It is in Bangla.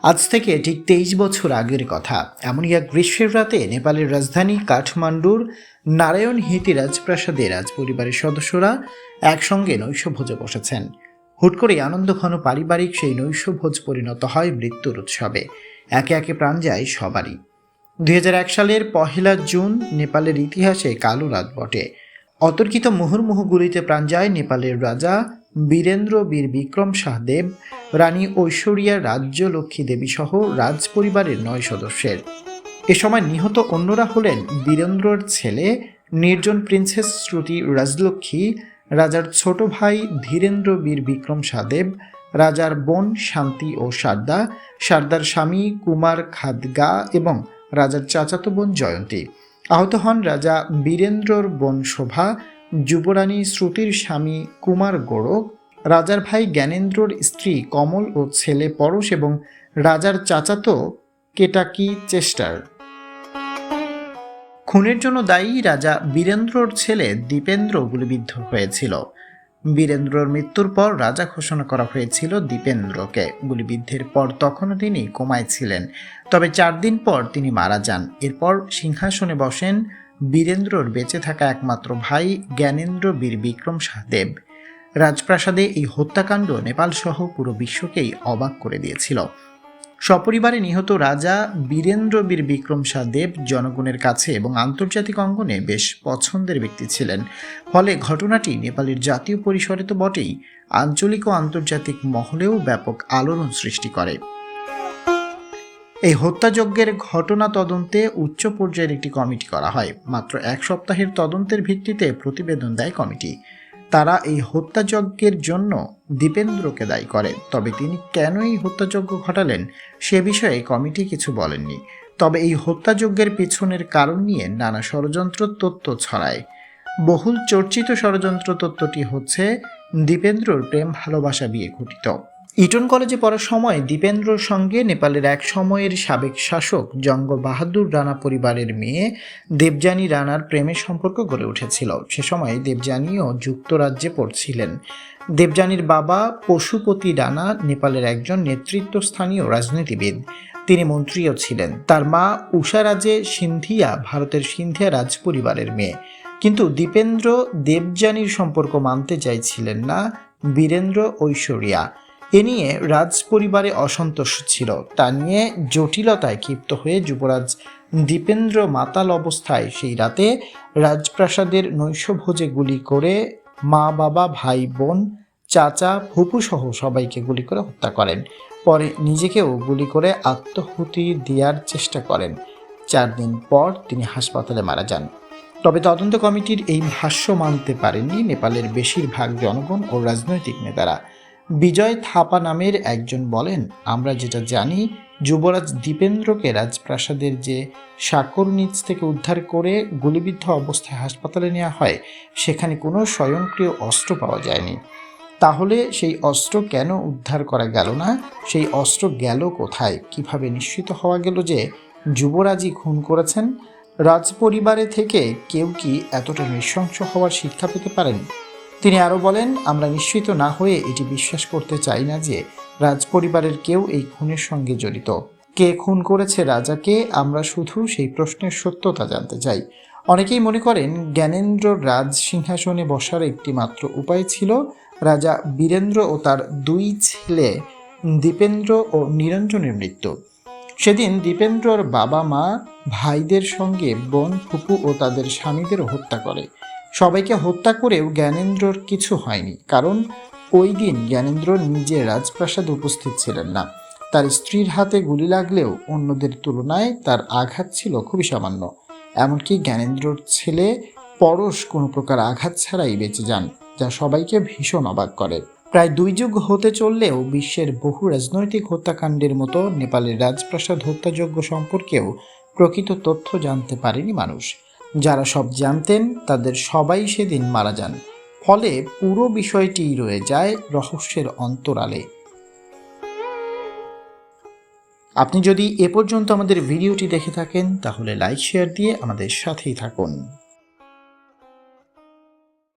আজ থেকে ঠিক 23 বছর আগের কথা। এমনই এক গ্রীষ্মের রাতে নেপালের রাজধানী কাঠমান্ডুর নারায়ণ হিতি রাজপ্রাসাদে রাজপরিবারের সদস্যরা একসঙ্গে নৈশভোজে বসেছেন। হুট করে আনন্দঘন পারিবারিক সেই নৈশভোজ পরিণত হয় মৃত্যুর উৎসবে। একে একে প্রাণ যায় সবারই। 2001 সালের 1 জুন নেপালের ইতিহাসে কালো রাত বটে। অতর্কিত মুহুর্মুহু গুলিতে প্রাণ যায় নেপালের রাজা বীরেন্দ্র বীর বিক্রম শাহদেব, রানী ঐশ্বরিয়া রাজ্যলক্ষ্মী দেবী সহ রাজ পরিবারের 9 সদস্যের। এ সময় নিহত অন্যরা হলেন বীরেন্দ্রর ছেলে নির্জন প্রিন্সেস শ্রুতি রাজলক্ষ্মী, রাজার ছোট ভাই ধীরেন্দ্র বীর বিক্রম শাহদেব, রাজার বোন শান্তি ও শারদা, শারদার স্বামী কুমার খাদগা এবং রাজার চাচাতো বোন জয়ন্তী। আহত হন রাজা বীরেন্দ্রর বোন শোভা, যুবরানী শ্রুতির স্বামী কুমার গোড়ক, রাজার ভাই জ্ঞানেন্দ্রর স্ত্রী কমল ও ছেলে পরশ এবং রাজার চাচাতো কেটাকি চেস্টার। খুনের জন্য দায়ী রাজা বীরেন্দ্রর ছেলে দীপেন্দ্র গুলিবিদ্ধ হয়েছিল। বীরেন্দ্রর মৃত্যুর পর রাজা ঘোষণা করা হয়েছিল দীপেন্দ্রকে। গুলিবিদ্ধের পর তখনও তিনি কোমায় ছিলেন, তবে 4 দিন পর তিনি মারা যান। এরপর সিংহাসনে বসেন বীরেন্দ্রর বেঁচে থাকা একমাত্র ভাই জ্ঞানেন্দ্র বীর বিক্রম শাহদেব। রাজপ্রাসাদে এই হত্যাকাণ্ড নেপাল সহ পুরো বিশ্বকেই অবাক করে দিয়েছিল। সপরিবারে নিহত রাজা বীরেন্দ্র বীর বিক্রম শাহদেব জনগণের কাছে এবং আন্তর্জাতিক অঙ্গনে বেশ পছন্দের ব্যক্তি ছিলেন। ফলে ঘটনাটি নেপালের জাতীয় পরিসরে তো বটেই, আঞ্চলিক ও আন্তর্জাতিক মহলেও ব্যাপক আলোড়ন সৃষ্টি করে। এই হত্যাযজ্ঞের ঘটনা তদন্তে উচ্চ পর্যায়ের একটি কমিটি করা হয়। মাত্র 1 সপ্তাহের তদন্তের ভিত্তিতে প্রতিবেদন দেয় কমিটি। তারা এই হত্যাযজ্ঞের জন্য দীপেন্দ্রকে দায়ী করে। তবে তিনি কেন এই হত্যাযজ্ঞ ঘটালেন সে বিষয়ে কমিটি কিছু বলেননি। তবে এই হত্যাযজ্ঞের পিছনের কারণ নিয়ে নানা ষড়যন্ত্র তত্ত্ব ছড়ায়। বহুল চর্চিত ষড়যন্ত্র তত্ত্বটি হচ্ছে দীপেন্দ্রর প্রেম ভালোবাসা বিয়ে ঘটিত। ইটন কলেজে পড়ার সময় দীপেন্দ্রর সঙ্গে নেপালের এক সময়ের সাবেক শাসক জঙ্গ বাহাদুর রানা পরিবারের মেয়ে দেবযানী রানার প্রেমের সম্পর্ক গড়ে উঠেছিল। সে সময় দেবযানীও যুক্তরাজ্যে পড়ছিলেন। দেবযানীর বাবা পশুপতি রানা নেপালের একজন নেতৃত্বস্থানীয় রাজনীতিবিদ। তিনি মন্ত্রীও ছিলেন। তার মা উষারাজে সিন্ধিয়া ভারতের সিন্ধিয়া রাজ পরিবারের মেয়ে। কিন্তু দীপেন্দ্র দেবযানীর সম্পর্ক মানতে চাইছিলেন না বীরেন্দ্র ঐশ্বরিয়া। এ নিয়ে রাজ পরিবারে অসন্তোষ ছিল। তা নিয়ে জটিলতায় ক্ষিপ্ত হয়ে যুবরাজ দীপেন্দ্র মাতাল অবস্থায় সেই রাতে রাজপ্রাসাদের নৈশভোজে গুলি করে মা বাবা ভাই বোন চাচা ফুপু সহ সবাইকে গুলি করে হত্যা করেন। পরে নিজেকেও গুলি করে আত্মহুতি দেওয়ার চেষ্টা করেন। 4 দিন পর তিনি হাসপাতালে মারা যান। তবে তদন্ত কমিটির এই ভাষ্য মানতে পারেননি নেপালের বেশিরভাগ জনগণ ও রাজনৈতিক নেতারা। বিজয় থাপা নামের একজন বলেন, আমরা যেটা জানি যুবরাজ দীপেন্দ্রকে রাজপ্রাসাদের যে সাঁকোর নিচ থেকে উদ্ধার করে গুলিবিদ্ধ অবস্থায় হাসপাতালে নেওয়া হয় সেখানে কোনো স্বয়ংক্রিয় অস্ত্র পাওয়া যায়নি। তাহলে সেই অস্ত্র কেন উদ্ধার করা গেল না? সেই অস্ত্র গেল কোথায়? কিভাবে নিশ্চিত হওয়া গেল যে যুবরাজই খুন করেছেন? রাজপরিবারে থেকে কেউ কি এতটা নৃশংস হওয়ার শিক্ষা পেতে পারেন? তিনি আরও বলেন, আমরা নিশ্চিত না হয়ে এটি বিশ্বাস করতে চাই না যে রাজপরিবারের কেউ এই খুনের সঙ্গে জড়িত। কে খুন করেছে রাজাকে, আমরা শুধু সেই প্রশ্নের সত্যতা জানতে চাই। অনেকেই মনে করেন জ্ঞানেন্দ্র রাজ সিংহাসনে বসার একটি মাত্র উপায় ছিল রাজা বীরেন্দ্র ও তার 2 ছেলে দীপেন্দ্র ও নিরঞ্জনের মৃত্যু। সেদিন দীপেন্দ্রর বাবা মা ভাইদের সঙ্গে বোন ফুপু ও তাদের স্বামীদেরও হত্যা করে। সবাইকে হত্যা করেও জ্ঞানেন্দ্রর কিছু হয়নি, কারণ ওই দিন জ্ঞানেন্দ্র নিজে রাজপ্রাসাদে উপস্থিত ছিলেন না। তার স্ত্রীর হাতে গুলি লাগলেও অন্যদের তুলনায় তার আঘাত ছিল খুবই সামান্য। এমনকি জ্ঞানেন্দ্রর ছেলে পরশ কোনো প্রকার আঘাত ছাড়াই বেঁচে যান, যা সবাইকে ভীষণ অবাক করে। প্রায় 2 যুগ হতে চললেও বিশ্বের বহু রাজনৈতিক হত্যাকাণ্ডের মতো নেপালের রাজপ্রাসাদ হত্যাযজ্ঞ সম্পর্কেও প্রকৃত তথ্য জানতে পারেনি মানুষ। যারা সব জানতেন তাদের সবাই সেদিন মারা যান। ফলে পুরো বিষয়টি রয়ে যায় রহস্যের অন্তরালে। আপনি যদি এ পর্যন্ত আমাদের ভিডিওটি দেখে থাকেন তাহলে লাইক শেয়ার দিয়ে আমাদের সাথেই থাকুন।